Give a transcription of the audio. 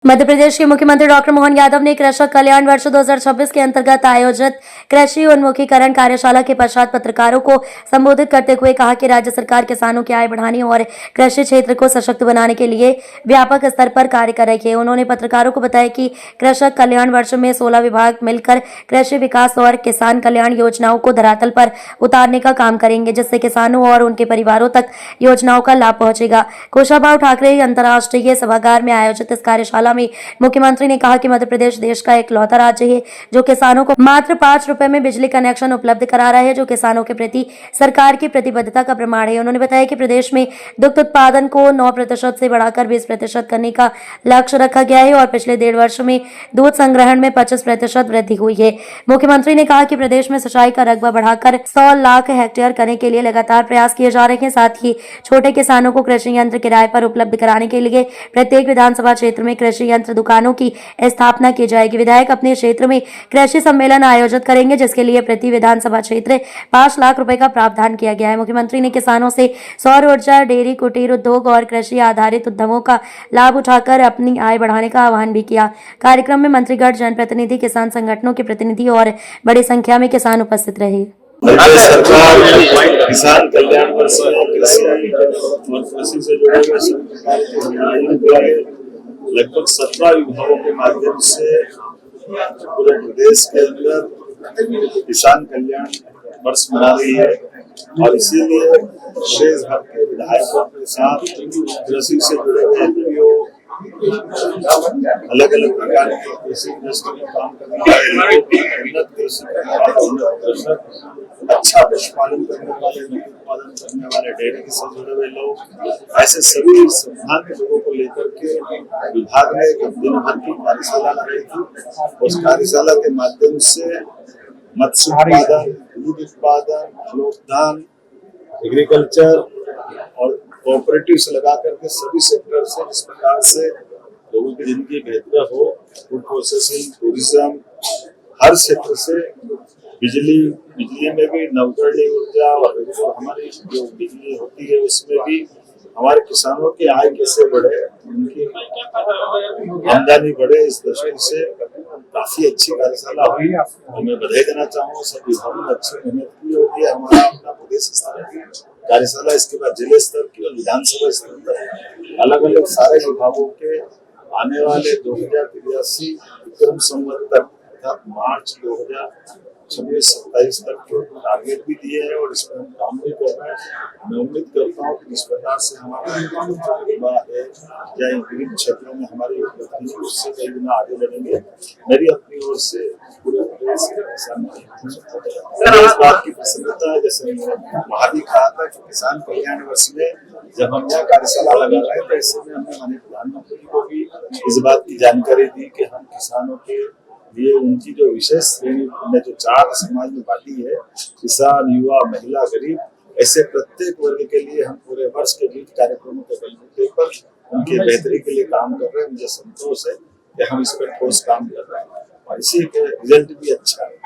मध्य प्रदेश के मुख्यमंत्री डॉक्टर मोहन यादव ने कृषक कल्याण वर्ष 2026 के अंतर्गत आयोजित कृषि उन्मुखीकरण कार्यशाला के पश्चात पत्रकारों को संबोधित करते हुए कहा कि राज्य सरकार किसानों की आय बढ़ाने और कृषि क्षेत्र को सशक्त बनाने के लिए व्यापक स्तर पर कार्य कर रही है। उन्होंने पत्रकारों को बताया कि कृषक कल्याण वर्ष में 16 विभाग मिलकर कृषि विकास और किसान कल्याण योजनाओं को धरातल पर उतारने का काम करेंगे, जिससे किसानों और उनके परिवारों तक योजनाओं का लाभ पहुंचेगा। कुशाभाऊ ठाकरे अंतर्राष्ट्रीय सभागार में आयोजित इस कार्यशाला में मुख्यमंत्री ने कहा कि मध्य प्रदेश देश का इकलौता राज्य है जो किसानों को मात्र 5 रुपए में बिजली कनेक्शन उपलब्ध करा रहा है, जो किसानों के प्रति सरकार की प्रतिबद्धता का प्रमाण है। उन्होंने बताया कि प्रदेश में दुग्ध उत्पादन को 9% से बढ़ाकर 20% करने का लक्ष्य रखा गया है और पिछले 1.5 वर्ष में दूध संग्रहण में 25% वृद्धि हुई है। मुख्यमंत्री ने कहा कि प्रदेश में सिंचाई का रकबा बढ़ाकर 100 लाख हेक्टेयर करने के लिए लगातार प्रयास किए जा रहे हैं। साथ ही छोटे किसानों को कृषि यंत्र किराए पर उपलब्ध कराने के लिए प्रत्येक विधानसभा क्षेत्र में कृषि यंत्र दुकानों की स्थापना की जाएगी। विधायक अपने क्षेत्र में कृषि सम्मेलन आयोजित करेंगे, जिसके लिए प्रति विधानसभा क्षेत्र 5 लाख रुपए का प्रावधान किया गया है। मुख्यमंत्री ने किसानों से सौर ऊर्जा, डेयरी, कुटीर उद्योग और कृषि आधारित उद्यमों का लाभ उठाकर अपनी आय बढ़ाने का आह्वान भी किया। कार्यक्रम में मंत्रीगण, जनप्रतिनिधि, किसान संगठनों के प्रतिनिधि और बड़ी संख्या में किसान उपस्थित रहे। सरकार किसान कल्याण वर्ष कृषि और कृषि से जुड़े हुए लगभग 17 विभागों के माध्यम से पूरे प्रदेश के अंदर किसान कल्याण वर्ष मना रही है और इसीलिए देश भर के विधायकों के साथ कृषि से जुड़े हुए एनजीओ अलग अलग प्रकार के कृषि इंडस्ट्री में काम करने वाले उन्नत कृषि अच्छा पशुपालन करने वाले, दूध उत्पादन करने वाले, डेयरी से जुड़े हुए लोग, ऐसे सभी सामान्य लोगों को लेकर के विभाग ने एक दिन भर की कार्यशाला लगाई थी। उस कार्यशाला के माध्यम से मत्स्य उत्पादन, दूध उत्पादन, फलोत्पादन, एग्रीकल्चर और कोऑपरेटिव से लगा करके सभी सेक्टर से जिस प्रकार से लोगों की जिंदगी बेहतर हो, फूड प्रोसेसिंग, टूरिज्म, हर क्षेत्र से बिजली में भी नवकरणीय ऊर्जा और हमारी जो बिजली होती है उसमें भी हमारे किसानों की आय कैसे बढ़े, उनकी आमदनी बढ़े, इस दृष्टि से काफी अच्छी कार्यशाला हुई और मैं बधाई देना चाहूँगा सब विभागों ने अच्छी मेहनत की होगी। हमारा अपना प्रदेश स्तर की कार्यशाला, इसके बाद जिले स्तर की और विधानसभा स्तर पर अलग अलग सारे विभागों के आने वाले 2083 विक्रम संवत तक अर्थात मार्च 2026-27 तक के टारगेट भी दिए हैं और इसमें हम काम भी कर रहे हैं। मैं उम्मीद करता हूँ कि इस प्रकार से हमारा है या इन विभिन्न क्षेत्रों में हमारी उससे कई गुना आगे बढ़ेंगे। मेरी अपनी ओर से पूरे प्रदेश के किसान इस बात की प्रसन्नता है, जैसे वहाँ भी कहा था कि किसान कल्याण वर्ष में जब हम यहाँ कार्यशाला लगा रहे हैं तो ऐसे में हमने माननीय प्रधानमंत्री को भी इस बात की जानकारी दी कि हम किसानों के लिए उनकी जो विशेष श्रेणी में जो 4 समाज में बांटी है, किसान, युवा, महिला, गरीब, ऐसे प्रत्येक वर्ग के लिए हम पूरे वर्ष के विविध कार्यक्रमों के बलबूते पर उनकी बेहतरी के लिए काम कर रहे हैं। मुझे संतोष है कि हम इस पर ठोस काम कर रहे हैं और इसी के रिजल्ट भी अच्छा है।